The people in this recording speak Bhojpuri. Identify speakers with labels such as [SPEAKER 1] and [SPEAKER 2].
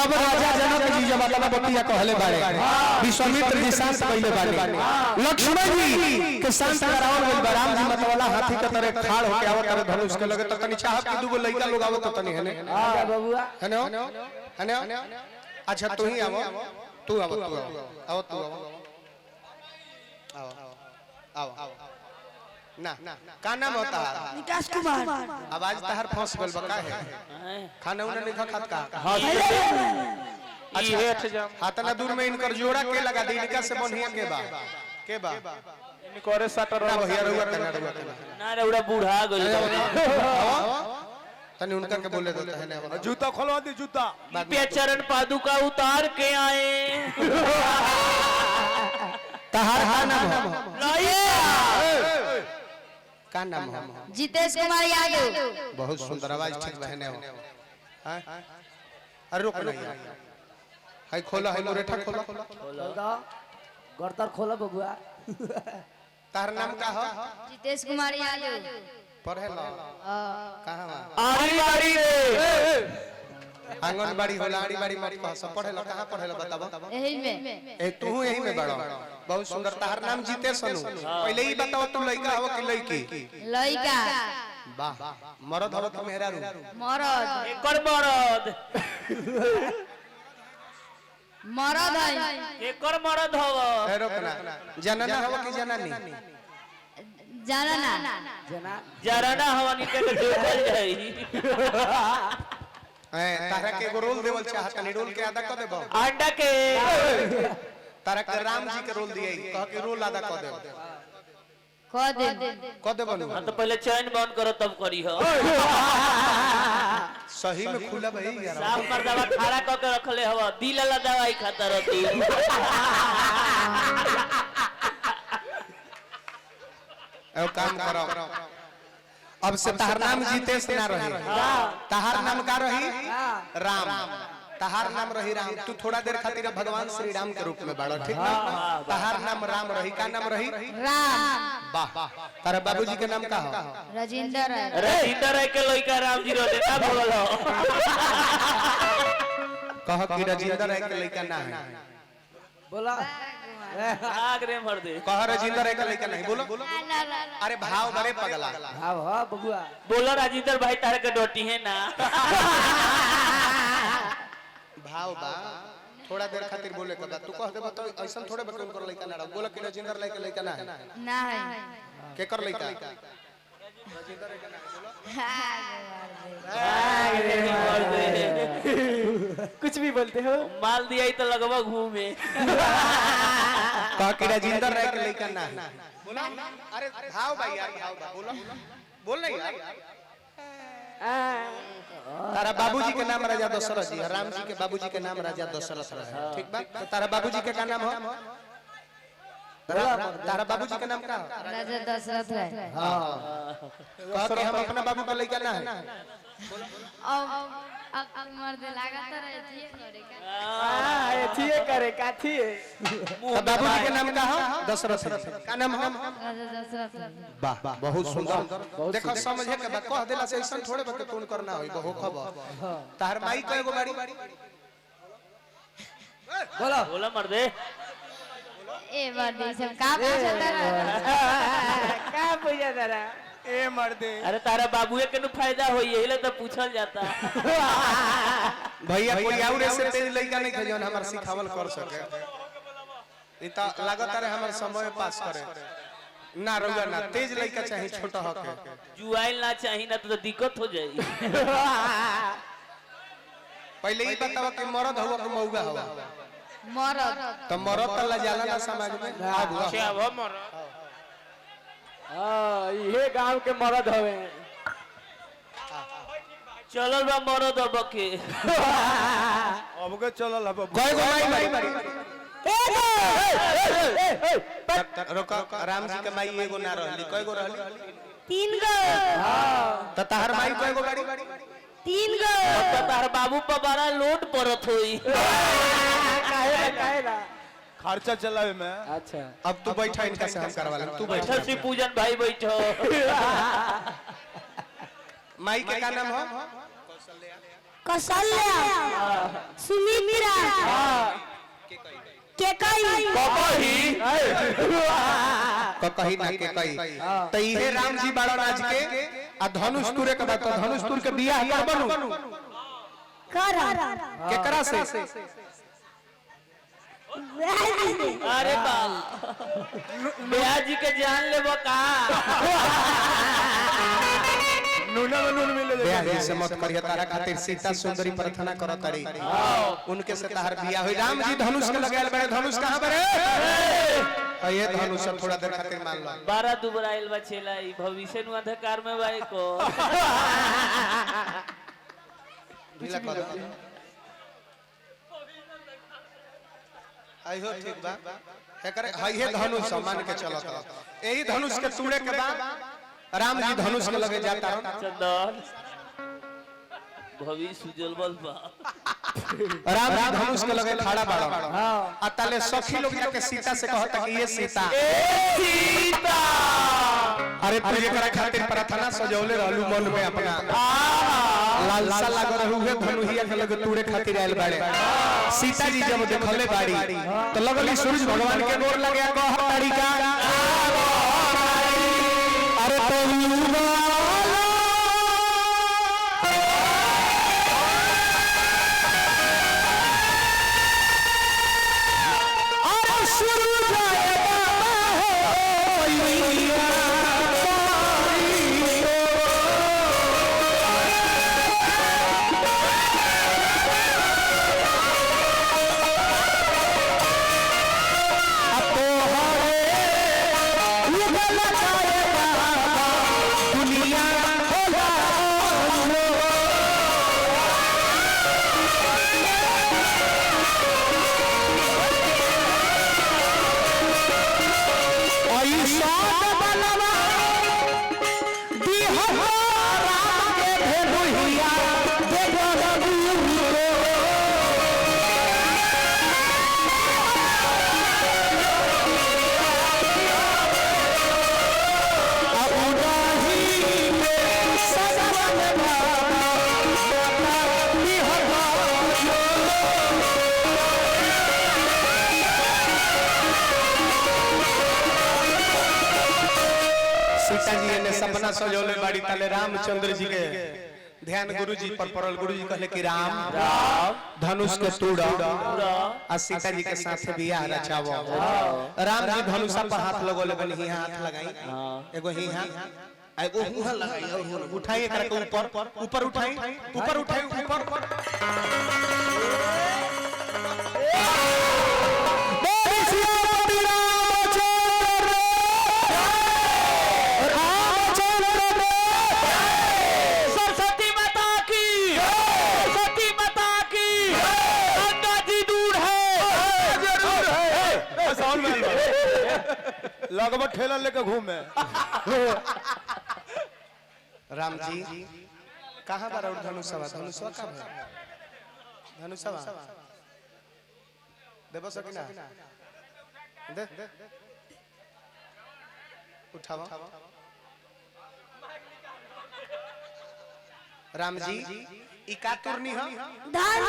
[SPEAKER 1] अब राजा जनक जी जब अपना बतिया कहले बारे विश्वामित्र जी शांत कइले बारे लक्ष्मण जी के शांत करावल गइल राम जी मतवाला हाथी के तरह ठाड़ होके आवत रहे धनुष के लगे त तनी चाह के दुगो लइका लोग आवत तनी है ने
[SPEAKER 2] हां बबुआ
[SPEAKER 1] है ने अच्छा तू ही आवो तू आवो आओ ना का नाम होता है
[SPEAKER 2] विकास कुमार
[SPEAKER 1] आवाज तहर फंस गइल बका है खाना उना नहीं खात का अच्छा हाथना दूर में इनकर जोड़ा के लगा दी इनका से बढ़िया के बा
[SPEAKER 3] इनकोरे सटर
[SPEAKER 1] ना भैया रुआ
[SPEAKER 3] ना रउड़ा बूढ़ा गइल
[SPEAKER 1] तने उनका के बोले देता है ना
[SPEAKER 3] जूता खोलवा दे जूता
[SPEAKER 4] पे चरण पादुका उतार के आए
[SPEAKER 1] तहार नाम का नाम है
[SPEAKER 2] जितेश कुमार यादव
[SPEAKER 1] बहुत सुंदर आवाज ठीक बहने हो हां अरे रुक नहीं हाय खोला है मुरेठा खोला
[SPEAKER 2] गर्दर खोला बबुआ
[SPEAKER 1] तार नाम का हो
[SPEAKER 2] जितेश कुमार यादव
[SPEAKER 1] पढ़े ला कहां
[SPEAKER 4] आड़ीबाड़ी
[SPEAKER 1] आंगनबाड़ी होला आड़ीबाड़ी मत कह सब पढ़े ला कहां पढ़े ला बताबो
[SPEAKER 2] यही में
[SPEAKER 1] ए तू यही में बड़ा बहुत सुंदर तार नाम जीतेश नु पहले ही बताओ तू लइका हो कि लइकी
[SPEAKER 2] लइका
[SPEAKER 1] वाह मरद हो कि मेहरारू
[SPEAKER 2] मरद
[SPEAKER 4] एकर मरद
[SPEAKER 2] मरद है
[SPEAKER 4] एकर मरद हव
[SPEAKER 1] ए रोकना जनना हो कि जननी
[SPEAKER 2] जाना
[SPEAKER 4] जरना हवनी के देखल जाई
[SPEAKER 1] तारा के एगो रोल देवल चाहत नहीं रोल के अदा कर देबो
[SPEAKER 4] अंडा के
[SPEAKER 1] तारा के राम जी के रोल दिए कह के रोल अदा कर देबो
[SPEAKER 2] कह दे
[SPEAKER 1] बनू
[SPEAKER 4] तो पहले चैन बंद करो तब करी हो
[SPEAKER 1] सही में खुला भाई यार
[SPEAKER 4] साफ कर दवा खड़ा क के रखले हव दिल वाला दवाई खाता रहती
[SPEAKER 1] ए काम करो अब से तहार नाम जीतेश ना रही तहार नाम का रही राम तहार नाम रही राम तू थोड़ा देर खातिर भगवान श्री राम के रूप में बाड़ो ठीक ना तहार नाम राम रही का नाम रही
[SPEAKER 2] राम
[SPEAKER 1] वाह तारा बाबूजी के नाम का हो
[SPEAKER 4] रजिंदर है के लइका राम जी रो देता बोल हो
[SPEAKER 1] कह कि राजेंद्र है के लइका ना है
[SPEAKER 2] बोला
[SPEAKER 4] आग रे मर दे
[SPEAKER 1] कह राजेंद्र है के लइका नहीं बोलो अरे भाव बड़े पगला
[SPEAKER 2] हां हां बबुआ
[SPEAKER 4] बोलो राजिंदर भाई तारे के डोटी है ना
[SPEAKER 1] भाव बा थोड़ा देर खातिर बोले के तू कह देबो तो ऐसा थोड़े बकन कर लइका ना बोला कि राजेंद्र लइका ना है
[SPEAKER 2] ना है
[SPEAKER 1] के कर लइका
[SPEAKER 4] आग रे मर दे
[SPEAKER 2] कुछ भी बोलते हो
[SPEAKER 4] माल दिया तो लगवा घूमे
[SPEAKER 1] कह कि राजेंद्र रह के लइका ना है बोला अरे भाव भाई यार भाव बा बोलो बोल नहीं यार तारा बाबूजी के नाम राजा दशरथ जी राम जी के बाबूजी के नाम राजा दशरथ है ठीक बा तो तारा बाबूजी के का नाम हो तारा बाबूजी के नाम का
[SPEAKER 2] राजा दशरथ है
[SPEAKER 1] हां कह के हम अपना बाबू का लइका ना है
[SPEAKER 2] अब मर दे लागत रहे
[SPEAKER 3] एथिए करे काथी
[SPEAKER 1] बाबूजी के नाम का हो दशरथ का नाम हो
[SPEAKER 2] राजा दशरथ
[SPEAKER 1] वाह बहुत सुंदर देखो समझे के बा कह देला से ऐसा थोड़े बके कौन करना होई हो खबर तार माई को एगो बाड़ी
[SPEAKER 2] बोलो
[SPEAKER 4] बोला मर दे
[SPEAKER 2] ए बड़ी सब का पूछता रहा
[SPEAKER 3] का पूछा तारा ए मर्दे
[SPEAKER 4] अरे तारा बाबूए के नु फायदा होई एले तो पूछल जाता
[SPEAKER 1] भैया कोई और ऐसे तेज लइका नहीं थे जौन हमर सिखावल कर सके ई त लागत रे हमर समय पास करे ना रउआ ना तेज लइका चाहिए छोटा हके
[SPEAKER 4] जुआइल ना चाही ना तो दिक्कत हो जाई
[SPEAKER 1] पहले ही बताओ कि मर्द हो कि मौगा हो
[SPEAKER 2] मरद
[SPEAKER 1] तो मर्द त लजाला ना समाज में
[SPEAKER 4] अच्छा वो मर
[SPEAKER 3] हां ये गांव के मर्द हवे
[SPEAKER 4] चलल बा मरद अब के
[SPEAKER 3] अब के चलल हब
[SPEAKER 1] कोई गो माई रोका राम जी के माई एगो ना रहली कई गो रहली
[SPEAKER 2] 3 गो
[SPEAKER 1] त तार माई कई गो बाड़ी
[SPEAKER 2] 3 गो
[SPEAKER 4] तो तार बाबू पर बड़ा लोड पड़त होई
[SPEAKER 3] काहे ना खर्चा चलावे में
[SPEAKER 5] अच्छा
[SPEAKER 1] अब तू बैठा इनका से हम करवा ले तू बैठा
[SPEAKER 4] श्री पूजन भाई बैठो
[SPEAKER 1] माई के का नाम हो
[SPEAKER 2] कौशल्या सुमित्रा
[SPEAKER 1] कही ना के कही तो इहे राम जी बाड़ा राज के आ धनुष तुरे के बात धनुष तुर के बियाह कर बनू केकरा से
[SPEAKER 4] अरे बाप ब्याह जी के जान ले वो का
[SPEAKER 3] नूना में नून मिले
[SPEAKER 1] बियाह जी से मत करिए तारा खातिर सीता सुंदरी प्रार्थना करत तारी उनके से तार बियाह होई राम जी धनुष के लगायल बड़े धनुष कहां बड़े ये धनुष थोड़ा देर खातिर मान लो
[SPEAKER 4] 12 दुबराइल बचेला ई भविष्य नु अंधकार में भाई को
[SPEAKER 1] ढीला कर दो आइयो ठीक बा एकरे हइहे धनुष मान के चलत एही धनुष के तूड़े के बाद राम जी धनुष के लगे जाता
[SPEAKER 4] चंदन भविष्य उज्जवल बल बा
[SPEAKER 1] राम जी धनुष के लगे खड़ा बाड़ा आ ताले सखी लोग जाके सीता से कहता कि ये सीता
[SPEAKER 4] सीता
[SPEAKER 1] अरे तू एकरा खातिर प्रार्थना सजौले रहलू मन में अपना लालसा लागो रहू है धनुहिया के लगे तूड़े खातिर आइल बाड़े सीता जी जब देखले बाड़ी तो लगली सूरज भगवान के गोर लगे कह ताड़ी का अरे सपना सजौले बाड़ी ताले रामचंद्र जी के ध्यान गुरु जी पर पड़ल गुरु जी कहले कि राम धनुष के तोड़ा आ सीता जी के साथ बियाह रचावो राम जी धनुष पर हाथ लगोले बनी ही हाथ लगाई एगो ही हाथ एगो हुआ लगाई उठाई एकरा के ऊपर ऊपर उठाई ऊपर उठाई ऊपर
[SPEAKER 3] लगभग ठेला लेके घूमे
[SPEAKER 1] राम जी कहां बार धनुषवा धनुषवा का है धनुषवा देबो सकिना दे उठावा राम जी ई का तुरनी हम